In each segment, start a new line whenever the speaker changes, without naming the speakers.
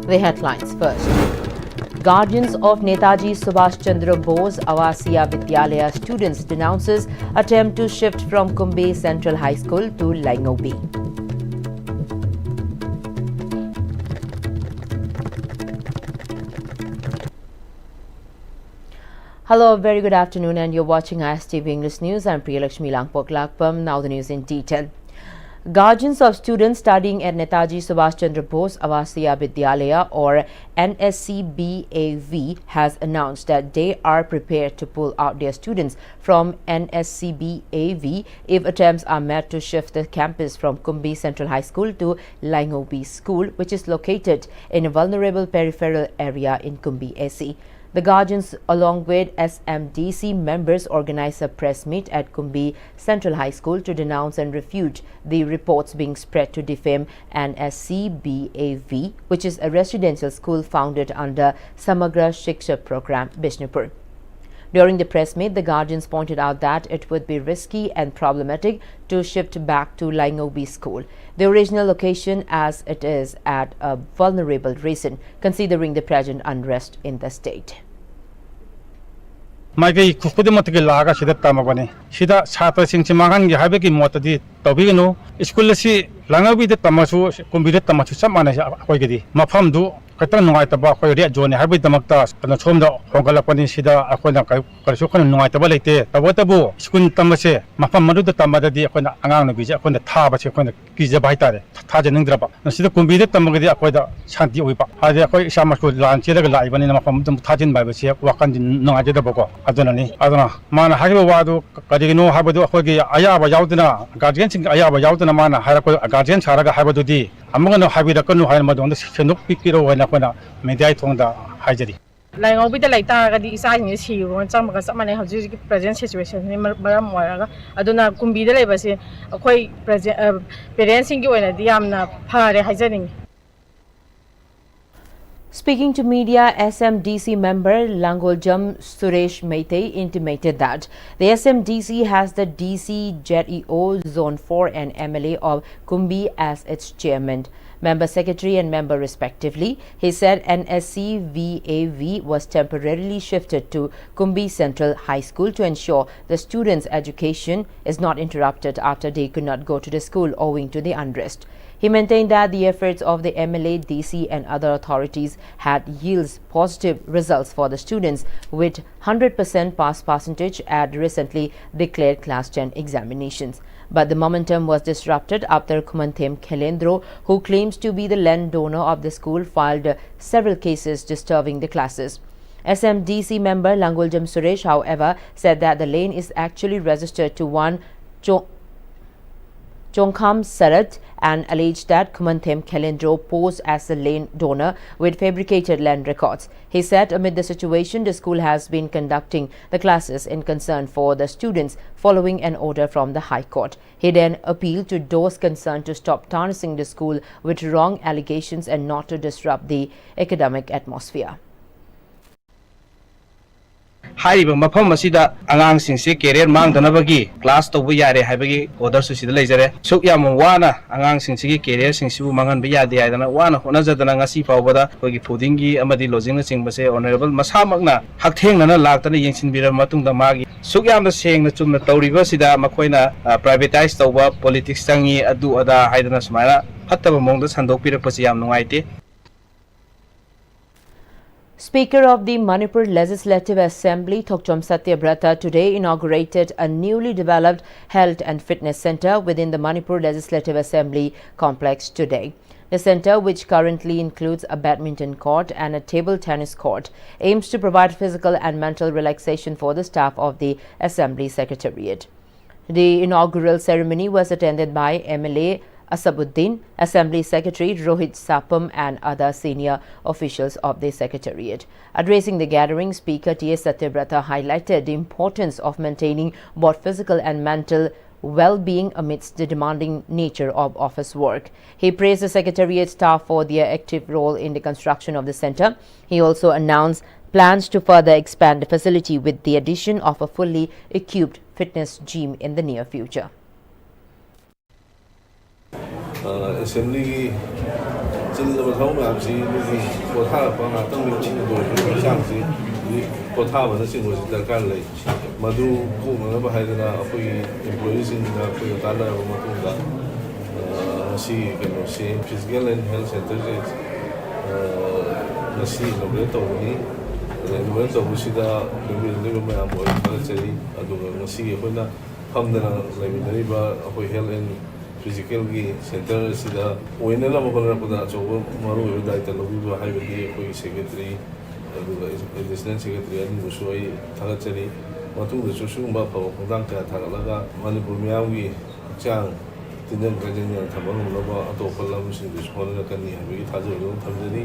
The headlines first. Guardians of Netaji Subhash Chandra Bose Awasiya Vidyalaya students denounces attempt to shift from Kumbhe Central High School to Laingobi. Hello, very good afternoon, and you're watching Istv English News. I'm Priyalakshmi Langpoklakpam. Now the news in detail. Guardians of students studying at Netaji Subhash Chandra Bose Awasiya Vidyalaya or NSCBAV has announced that they are prepared to pull out their students from NSCBAV if attempts are made to shift the campus from Kumbhe Central High School to Laingobi School, which is located in a vulnerable peripheral area in Kumbhe. The Guardians, along with SMDC members, organized a press meet at Kumbhe Central High School to denounce and refute the reports being spread to defame NSCBAV, which is a residential school founded under Samagra Shiksha program, Bishnupur. During the press meet, the Guardians pointed out that it would be risky and problematic to shift back to Laingobi School, the original location, as it is at a vulnerable region, considering the present unrest in the state.
Maigai khudimotki laga sida tamabani sida chhatra singchi mangan gi habeki motadi tobigenu school si Laingobi de tamasu Kumbhe de tamasu samana akoigedi mafam du katang nungai taba khoi ria jone habi damakta kana chomda hongalapani sida akoina karsu khana nungai taba leite tabu school tamase mafam madu da tamadadi akoina angang na bija akoina thaba che akoina kija bai tare thaje ningdraba sida Kumbhe de tamagedi akoida shanti oiba ade akoi samasko lan chelaga laibani na mafam dum thajin bai base wakan nungai jeda bako aduna mana haiba wadu kadigino habadu akoigi ayaba yauduna guardian sing ayaba yauduna mana hairako guardian saraga habadudi amagano habida kanu hain madonda senuk pikiro wana kona media thongda haijari
Laingobi da laita ga di isa ni si won cham ga samane hauji present situation ni maram moraga aduna Kumbhe da leba se akoi parents sing gi oina di yamna phare haijaning.
Speaking to media, SMDC member Langoljam Suresh Meitei intimated that the SMDC has the DC ZEO Zone 4 and MLA of Kumbhe as its chairman, member secretary and member respectively. He said NSCVAV was temporarily shifted to Kumbhe Central High School to ensure the students' education is not interrupted after they could not go to the school owing to the unrest. He maintained that the efforts of the MLA, DC and other authorities had yields positive results for the students with 100% pass percentage at recently declared Class 10 examinations. But the momentum was disrupted after Pm Khelendro, who claims to be the land donor of the school, filed several cases disturbing the classes. SMDC member Langoljam Suresh, however, said that the lane is actually registered to one Chongkham Sarat and alleged that Pm Khelendro posed as the lane donor with fabricated land records. He said amid the situation, the school has been conducting the classes in concern for the students following an order from the High Court. He then appealed to those concerned to stop tarnishing the school with wrong allegations and not to disrupt the academic atmosphere.
Haiba mafam asida angang singse career mangdanabagi class tobu yare haibagi order su sida leijare suk yam wana angang singse career singsibu mangan bi yade aidana wana honajadana ngasi fawbada kogi foodingi amadi lodging na singbase honorable masamakna haktheng na laktana yengsinbira matungda magi suk yam da sengna chumna tawriba sida makoina privatize tawba politics tangi adu ada haidana smaina phattaba mongda sandokpira pasi yam nungaite.
Speaker of the Manipur Legislative Assembly, Thokchom Satyabrata, today inaugurated a newly developed health and fitness center within the Manipur Legislative Assembly complex today. The center, which currently includes a badminton court and a table tennis court, aims to provide physical and mental relaxation for the staff of the Assembly Secretariat. The inaugural ceremony was attended by MLA Asabuddin, Assembly Secretary Rohit Sapam and other senior officials of the Secretariat. Addressing the gathering, Speaker T.S. Satyabrata highlighted the importance of maintaining both physical and mental well-being amidst the demanding nature of office work. He praised the Secretariat staff for their active role in the construction of the centre. He also announced plans to further expand the facility with the addition of a fully equipped fitness gym in the near future.
Assembly ꯆꯤꯡꯗꯕ ꯊꯕꯛ ꯃꯌꯥꯝꯁꯤ ꯑꯩꯈꯣꯏꯒꯤ ꯄꯣꯊꯥꯔꯛꯄ ꯉꯥꯛꯇꯪ ꯆꯤꯡꯗ ꯑꯣꯏꯕꯒꯤ ꯍꯛꯆꯥꯡꯁꯤ ꯄꯣꯊꯥꯕꯅꯆꯤꯡꯕꯁꯤ ꯗꯔꯀꯥꯔ ꯂꯩ ꯃꯗꯨ ꯀꯣꯛꯅꯅꯕ ꯍꯥꯏꯗꯅ ꯑꯩꯈꯣꯏꯒꯤ ꯏꯝꯄ꯭ꯂꯣꯌꯤꯁꯤꯡꯒ ꯑꯩꯈꯣꯏꯒ ꯇꯥꯟꯅꯔꯕ ꯃꯇꯨꯡꯗ ꯉꯁꯤ ꯀꯩꯅꯣꯁꯤ ꯐꯤꯖꯤꯀꯦꯜ ꯑꯦꯟ ꯍꯦꯜꯊ ꯁꯦꯟꯇꯔꯁꯦ ꯉꯁꯤ ꯏꯅꯣꯒ꯭ꯔꯦꯠ ꯇꯧꯕꯅꯤ ꯏꯅꯣꯒ꯭ꯔꯦꯠ ꯇꯧꯕꯁꯤꯗ ꯂꯩꯃꯤꯟꯅꯔꯤꯕ ꯃꯌꯥꯝ ꯑꯣꯏꯅ ꯊꯥꯒꯠꯆꯔꯤ ꯑꯗꯨꯒ ꯉꯁꯤ ꯑꯩꯈꯣꯏꯅ ꯐꯝꯗꯅ ꯂꯩꯃꯤꯟꯅꯔꯤꯕ ꯑꯩꯈꯣꯏ ꯍꯦꯜꯊ ꯑꯦꯟ ꯐꯤꯖꯤꯀꯦꯜꯒꯤ ꯁꯦꯟꯇꯔ ꯑꯁꯤꯗ ꯑꯣꯏꯅꯅꯕ ꯍꯣꯠꯅꯔꯛꯄꯗ ꯑꯆꯧꯕ ꯃꯔꯨꯑꯣꯏꯕ ꯗꯥꯏꯇ ꯂꯧꯕꯤꯕ ꯍꯥꯏꯕꯗꯤ ꯑꯩꯈꯣꯏꯒꯤ ꯁꯦꯀ꯭ꯔꯦꯇꯔꯤ ꯑꯗꯨꯒ ꯑꯦꯗꯤꯁꯅꯦꯜ ꯁꯦꯀ꯭ꯔꯦꯇꯔꯤ ꯑꯅꯤꯕꯨꯁꯨ ꯑꯩ ꯊꯥꯒꯠꯆꯔꯤ ꯃꯇꯨꯡꯗꯁꯨ ꯁꯤꯒꯨꯝꯕ ꯑꯐꯕ ꯈꯣꯡꯊꯥꯡ ꯀꯌꯥ ꯊꯥꯒꯠꯂꯒ ꯃꯅꯤꯄꯨꯔ ꯃꯤꯌꯥꯝꯒꯤ ꯍꯛꯆꯥꯡ ꯇꯤꯟꯖꯪ ꯀꯥꯏꯖꯪꯗꯅ ꯊꯝꯕ ꯉꯝꯅꯕ ꯑꯇꯣꯞꯄ ꯂꯝꯁꯤꯡꯗꯁꯨ ꯍꯣꯠꯅꯔꯛꯀꯅꯤ ꯍꯥꯏꯕꯒꯤ ꯊꯥꯖꯕ ꯊꯝꯖꯔꯤ.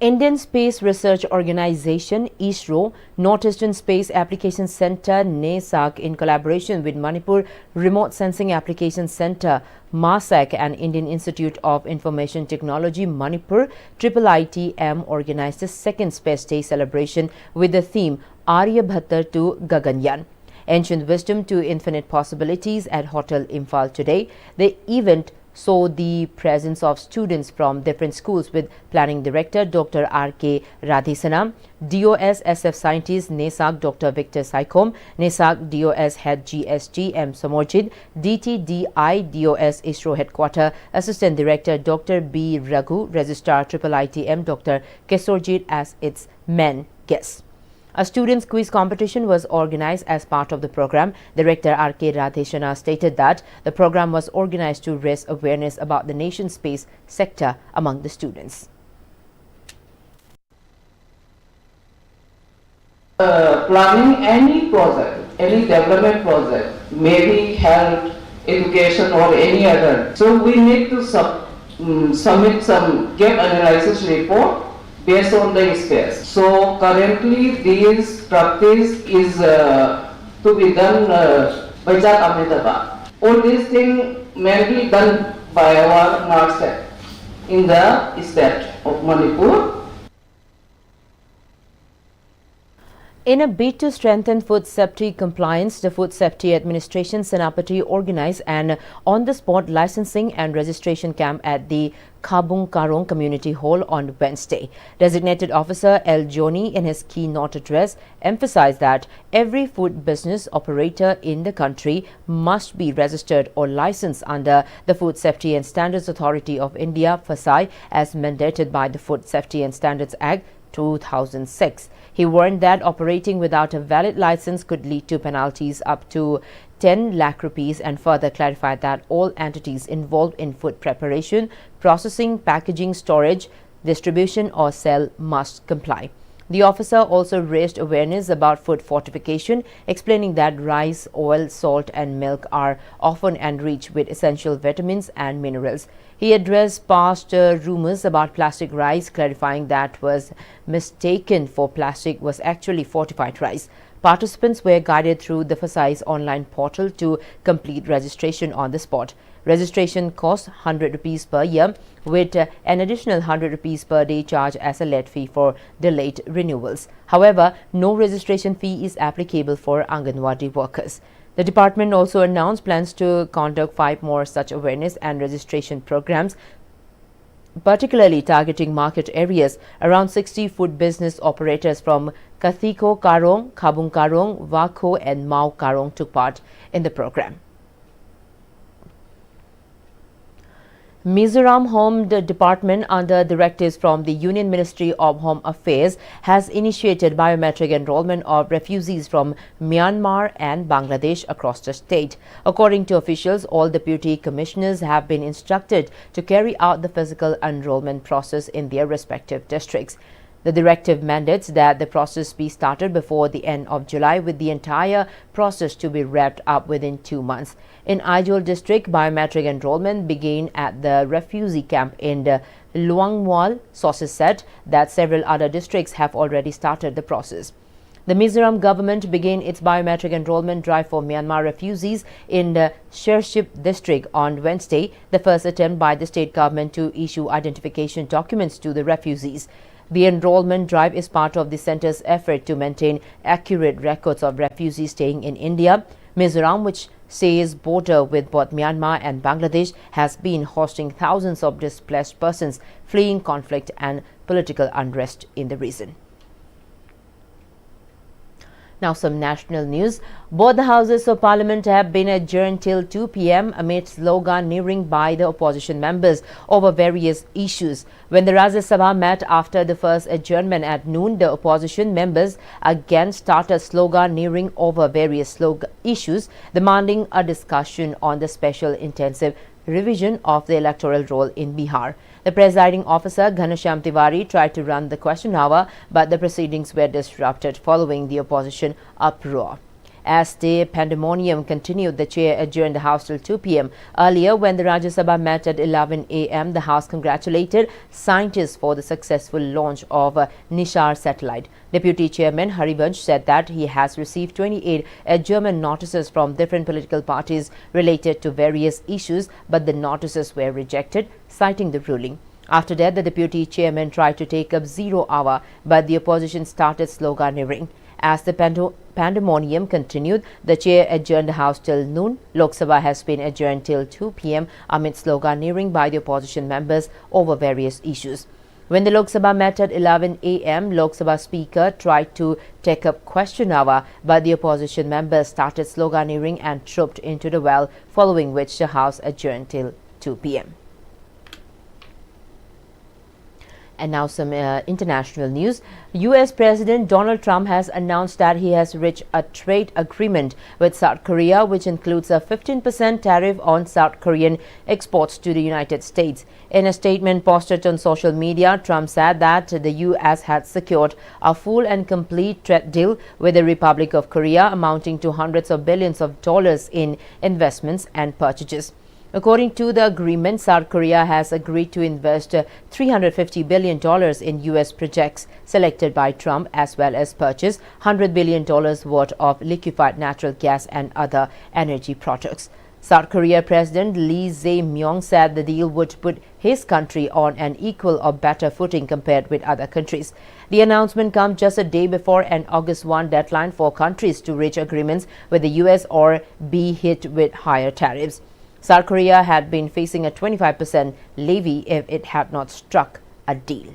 Indian Space Research Organization (ISRO), Northeastern Space Application Center (NESAC) in collaboration with Manipur Remote Sensing Application Center (MASAC) and Indian Institute of Information Technology Manipur IIITM organized the second Space Day celebration with the theme Aryabhatta to Gaganyaan. Ancient Wisdom to Infinite Possibilities at Hotel Imphal today. The event saw the presence of students from different schools with Planning Director Dr. R.K. Radhisana, DOS SF Scientist NESAC Dr. Victor Saikom, NESAC DOS Head GSG M. Samorjit, DTDI DOS ISRO Headquarter Assistant Director Dr. B. Raghu, Registrar IIITM Dr. Kesorjit as its main guests. A students' quiz competition was organized as part of the program. Director R.K. Radheshana stated that the program was organized to raise awareness about the nation's space sector among the students.
Planning any project, any development project, maybe health, education or any other. So we need to submit some gap analysis report based on the space. So currently this practice is to be done by Ahmedabad. All these things mainly done by our NARSEC in the state of Manipur.
In a bid to strengthen food safety compliance, the Food Safety Administration Senapati organized an on-the-spot licensing and registration camp at the Khabung Karong Community Hall on Wednesday. Designated Officer L. Joni, in his keynote address, emphasized that every food business operator in the country must be registered or licensed under the Food Safety and Standards Authority of India, FSI, as mandated by the Food Safety and Standards Act 2006. He warned that operating without a valid license could lead to penalties up to 10 lakh rupees and further clarified that all entities involved in food preparation, processing, packaging, storage, distribution or sale must comply. The officer also raised awareness about food fortification, explaining that rice, oil, salt and milk are often enriched with essential vitamins and minerals. He addressed past rumors about plastic rice, clarifying that was mistaken for plastic was actually fortified rice. Participants were guided through the FSI's online portal to complete registration on the spot. Registration costs 100 rupees per year, with an additional 100 rupees per day charge as a late fee for delayed renewals. However, no registration fee is applicable for Anganwadi workers. The department also announced plans to conduct 5 more such awareness and registration programs, particularly targeting market areas. Around 60 food business operators from Kathiko Karong, Khabung Karong, Wakho and Mau Karong took part in the program. Mizoram Home Department, under directives from the Union Ministry of Home Affairs, has initiated biometric enrollment of refugees from Myanmar and Bangladesh across the state. According to officials, all deputy commissioners have been instructed to carry out the physical enrollment process in their respective districts. The directive mandates that the process be started before the end of July, with the entire process to be wrapped up within 2 months. In Aizawl district, biometric enrollment began at the refugee camp in the Luangwal. Sources said that several other districts have already started the process. The Mizoram government began its biometric enrollment drive for Myanmar refugees in the Shership district on Wednesday, the first attempt by the state government to issue identification documents to the refugees. The enrollment drive is part of the centre's effort to maintain accurate records of refugees staying in India. Mizoram, which says border with both Myanmar and Bangladesh has been hosting thousands of displaced persons fleeing conflict and political unrest in the region. Now some national news. Both the houses of parliament have been adjourned till 2 p.m. amid sloganeering by the opposition members over various issues. When the Rajya Sabha met after the first adjournment at noon, the opposition members again started sloganeering over various issues, demanding a discussion on the special intensive revision of the electoral roll in Bihar. The presiding officer, Ghanshyam Tiwari, tried to run the question hour, but the proceedings were disrupted following the opposition uproar. As the pandemonium continued, the chair adjourned the House till 2 p.m. Earlier, when the Rajya Sabha met at 11 a.m., the House congratulated scientists for the successful launch of Nishar satellite. Deputy Chairman Harivansh said that he has received 28 adjournment notices from different political parties related to various issues, but the notices were rejected, citing the ruling. After that, the Deputy Chairman tried to take up 0 hour, but the opposition started sloganeering. As the pandemonium continued, the chair adjourned the House till noon. Lok Sabha has been adjourned till 2 p.m. amid sloganeering by the opposition members over various issues. When the Lok Sabha met at 11 a.m., Lok Sabha Speaker tried to take up question hour, but the opposition members started sloganeering and trooped into the well, following which the House adjourned till 2 p.m. And now some international news. U.S. President Donald Trump has announced that he has reached a trade agreement with South Korea, which includes a 15% tariff on South Korean exports to the United States. In a statement posted on social media, Trump said that the U.S. had secured a full and complete trade deal with the Republic of Korea, amounting to hundreds of billions of dollars in investments and purchases. According to the agreement, South Korea has agreed to invest $350 billion in U.S. projects selected by Trump, as well as purchase $100 billion worth of liquefied natural gas and other energy products. South Korea President Lee Jae-myung said the deal would put his country on an equal or better footing compared with other countries. The announcement comes just a day before an August 1 deadline for countries to reach agreements with the U.S. or be hit with higher tariffs. South Korea had been facing a 25% levy if it had not struck a deal.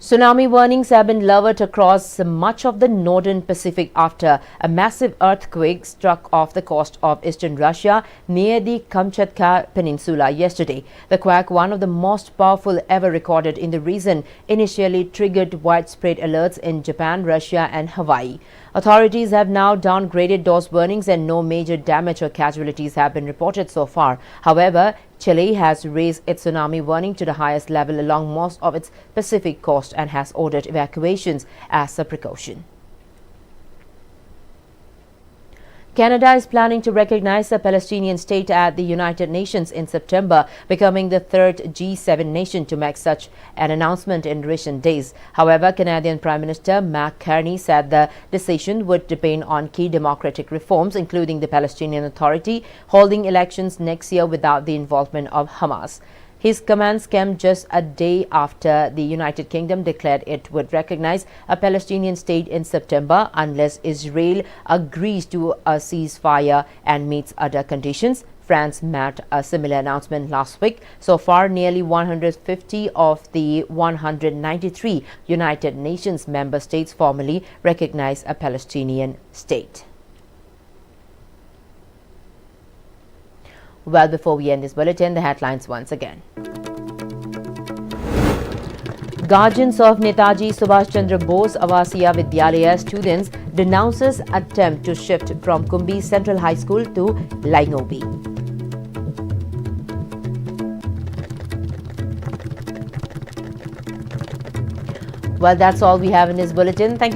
Tsunami warnings have been lowered across much of the northern Pacific after a massive earthquake struck off the coast of eastern Russia near the Kamchatka Peninsula yesterday. The quake, one of the most powerful ever recorded in the region, initially triggered widespread alerts in Japan, Russia and Hawaii. Authorities have now downgraded those warnings and no major damage or casualties have been reported so far. However, Chile has raised its tsunami warning to the highest level along most of its Pacific coast and has ordered evacuations as a precaution. Canada is planning to recognize a Palestinian state at the United Nations in September, becoming the third G7 nation to make such an announcement in recent days. However, Canadian Prime Minister Mark Carney said the decision would depend on key democratic reforms, including the Palestinian Authority holding elections next year without the involvement of Hamas. His comments came just a day after the United Kingdom declared it would recognize a Palestinian state in September unless Israel agrees to a ceasefire and meets other conditions. France made a similar announcement last week. So far, nearly 150 of the 193 United Nations member states formally recognize a Palestinian state. Well, before we end this bulletin, the headlines once again. Guardians of Netaji Subhash Chandra Bose Avasiya Vidyalaya students denounces attempt to shift from Kumbi Central High School to Laingobi. Well, that's all we have in this bulletin. Thank you.